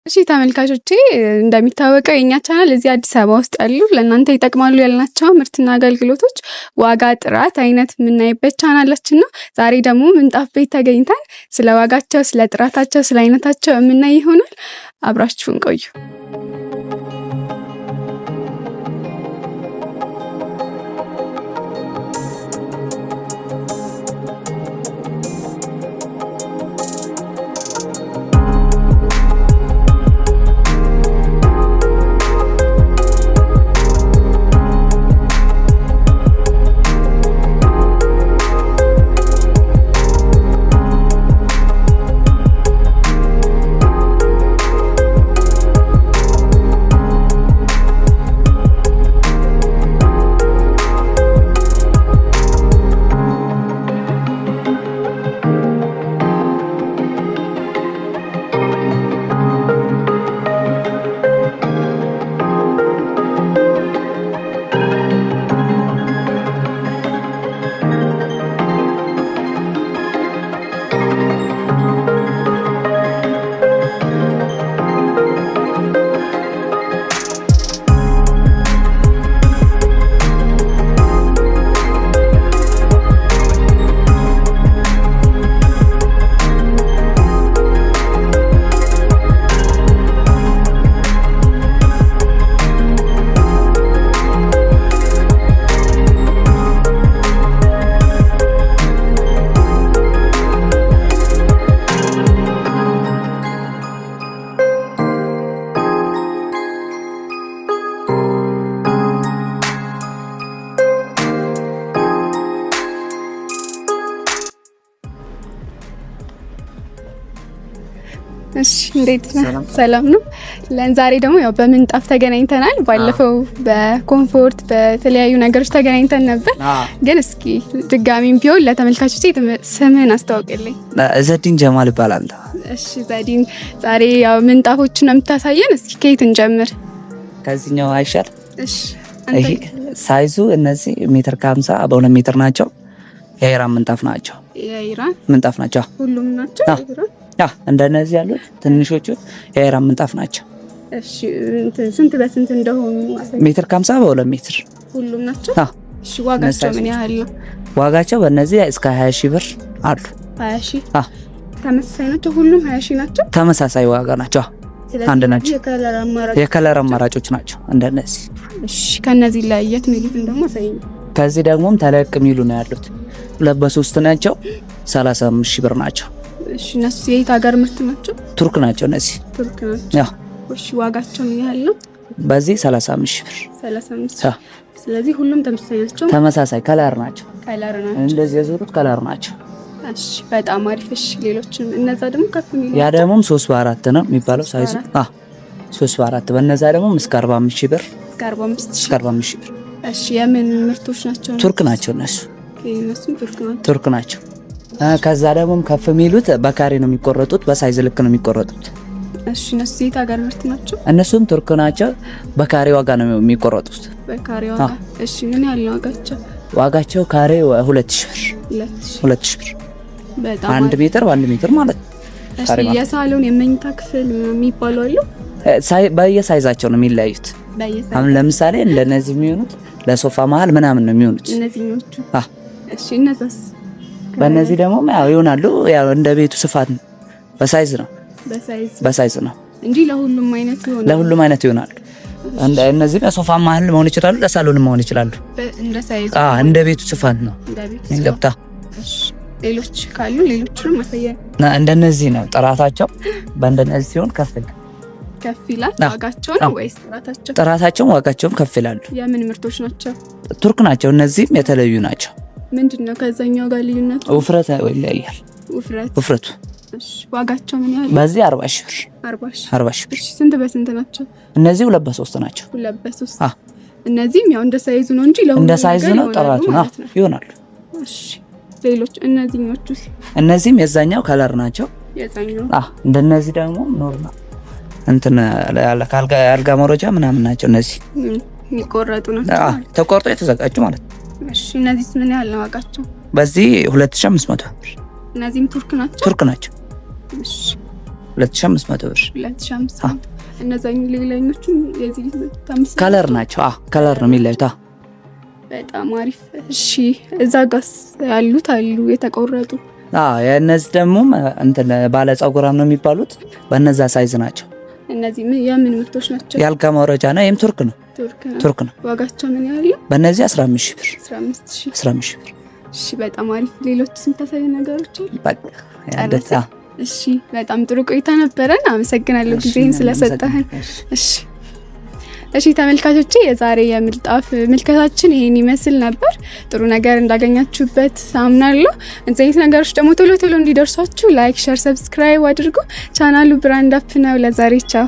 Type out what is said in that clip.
እሺ ተመልካቾቼ እንደሚታወቀው የኛ ቻናል እዚህ አዲስ አበባ ውስጥ ያሉ ለእናንተ ይጠቅማሉ ያልናቸው ምርትና አገልግሎቶች ዋጋ፣ ጥራት፣ አይነት የምናይበት ቻናላችን ነው። ዛሬ ደግሞ ምንጣፍ ቤት ተገኝተን ስለ ዋጋቸው፣ ስለ ጥራታቸው፣ ስለ አይነታቸው የምናይ ይሆናል። አብራችሁን ቆዩ። እሺ እንዴት ነው? ሰላም ነው። ለዛሬ ደግሞ ያው በምንጣፍ ተገናኝተናል። ባለፈው በኮምፎርት በተለያዩ ነገሮች ተገናኝተን ነበር። ግን እስኪ ድጋሚም ቢሆን ለተመልካቾች ስምህን አስተዋውቅልኝ። ዘዲን ጀማል ይባላል። እሺ ዘዲን፣ ዛሬ ያው ምንጣፎችን ነው የምታሳየን። እስኪ ከየት እንጀምር? ከዚህኛው አይሻል? እሺ ይሄ ሳይዙ እነዚህ ሜትር ከ50 በ2 ሜትር ናቸው። የኢራን ምንጣፍ ናቸው። የኢራን ምንጣፍ ናቸው። ሁሉም ናቸው የኢራን? እንደነዚህ ያሉት ትንሾቹ የኢራን ምንጣፍ ናቸው። እሺ ስንት በስንት እንደሆኑ ሜትር ከ50 በ2 ሜትር ሁሉም ናቸው። እሺ ዋጋቸው ምን ያህል ነው? ዋጋቸው በእነዚህ እስከ 20 ሺህ ብር አሉ። 20 ሺህ? ተመሳሳይ ናቸው? ሁሉም 20 ሺህ ናቸው? ተመሳሳይ ዋጋ ናቸው። አንድ ናቸው። የከለር አማራጮች ናቸው እንደነዚህ። እሺ ከነዚህ ላይ የት ሚሉት ደግሞ ሳይኝ። ከዚህ ደግሞም ተለቅ ሚሉ ነው ያሉት። 2 በ3 ናቸው። 35 ሺህ ብር ናቸው። እሺ እነሱ የት ሀገር ምርት ናቸው? ቱርክ ናቸው እነዚህ። ቱርክ ናቸው። እሺ ዋጋቸው ምን ያህል ነው? በዚህ 35 ሺህ ብር። 35። ስለዚህ ሁሉም ተመሳሳይ ናቸው። ተመሳሳይ ከለር ናቸው። ከለር ናቸው። እንደዚህ የዞሩት ከለር ናቸው። እሺ በጣም አሪፍ። እሺ ሌሎችም እነዛ ደግሞ ከፍ የሚሉ ያ ደግሞ 3 በ4 ነው የሚባለው ሳይዙ። 3 በ4 በእነዛ ደግሞ እስከ 45 ሺህ ብር። እስከ 45 ሺህ ብር። እሺ የምን ምርቶች ናቸው? ቱርክ ናቸው እነሱ። እነሱም ቱርክ ናቸው። ከዛ ደግሞ ከፍ የሚሉት በካሬ ነው የሚቆረጡት፣ በሳይዝ ልክ ነው የሚቆረጡት። እሺ እነሱ የት ሀገር ምርት ናቸው? እነሱም ቱርክ ናቸው። በካሬ ዋጋ ነው የሚቆረጡት። በካሬ ዋጋ። እሺ ምን ያህል ነው ዋጋቸው? ዋጋቸው ካሬ 2000 ብር። 2000 ብር በጣም 1 ሜትር በ1 ሜትር ማለት ነው። እሺ የሳሎን የመኝታ ክፍል የሚባሉ አሉ? በየሳይዛቸው ነው የሚለያዩት። አሁን ለምሳሌ እንደነዚህ የሚሆኑት ለሶፋ መሀል ምናምን ነው የሚሆኑት እነዚህኞቹ። እሺ እነዛስ? በእነዚህ ደግሞ ያው ይሆናሉ። ያው እንደ ቤቱ ስፋት ነው። በሳይዝ ነው ነው እንጂ ለሁሉም አይነት ይሆናል። ለሁሉም አይነት ይሆናሉ። እነዚህ ለሶፋ መሀል መሆን ይችላሉ፣ ለሳሎን መሆን ይችላሉ። እንደ ሳይዝ እንደ ቤቱ ስፋት ነው ገብታ። እሺ ሌሎች ካሉ ሌሎችንም ማሳያ። እንደነዚህ ነው ጥራታቸው። በእንደነዚህ ሲሆን ከፍ ይላል። ዋጋቸው ነው ወይስ ጥራታቸው? ጥራታቸውም ዋጋቸውም ከፍ ይላሉ። የምን ምርቶች ናቸው? ቱርክ ናቸው። እነዚህም የተለዩ ናቸው። ምንድነው ከዛኛው ጋር ልዩነቱ? ውፍረት ይለያል። ውፍረቱ። እሺ ዋጋቸው ምን ያህል? በዚህ 40 ሺህ ብር። 40 ሺህ ብር። እሺ ስንት በስንት ናቸው? እነዚህ 2 በ3 ናቸው። 2 በ3። እነዚህም ያው እንደ ሳይዙ ነው እንጂ እንደ ሳይዙ ነው ጥራቱ ነው ይሆናሉ። እሺ ሌሎች እነዚህኞቹስ? እነዚህም የዛኛው ከለር ናቸው። የዛኛው እንደነዚህ ደግሞ ኖርማል እንትን አልጋ መሮጃ ምናምን ናቸው። እነዚህ የሚቆረጡ ናቸው። ተቆርጦ የተዘጋጁ ማለት ነው። እሺ እነዚህ ምን ያህል ነው ዋጋቸው? በዚህ 2500 ብር። እነዚህም ቱርክ ናቸው። ቱርክ ናቸው። እሺ 2500 ብር 2500 እነዛኞቹ ሌላኞቹ የዚህ ታምስ ከለር ናቸው ከለር ነው የሚለዩት በጣም አሪፍ እሺ እዛ ጋስ ያሉት አሉ የተቆረጡ የነዚህ ደግሞ እንትን ባለ ጸጉራም ነው የሚባሉት በእነዛ ሳይዝ ናቸው እነዚህ የምን ምርቶች ናቸው ያልጋ ማውረጃ ነው ይሄም ቱርክ ነው ዋጋቸው ምን ያህል በእነዚህ 15000 ብር 15000 ብር እሺ በጣም አሪፍ ሌሎች ስንተሳይ ነገሮች በቃ ያደታ እሺ በጣም ጥሩ ቆይታ ነበረን አመሰግናለሁ ጊዜን ስለሰጠህን እሺ ተመልካቾቼ የዛሬ የምንጣፍ ምልከታችን ይሄን ይመስል ነበር ጥሩ ነገር እንዳገኛችሁበት አምናለሁ እንደዚህ አይነት ነገሮች ደግሞ ቶሎ እንዲደርሷችሁ ላይክ ሼር ሰብስክራይብ አድርጉ ቻናሉ ብራንድ አፕ ነው ለዛሬ ቻው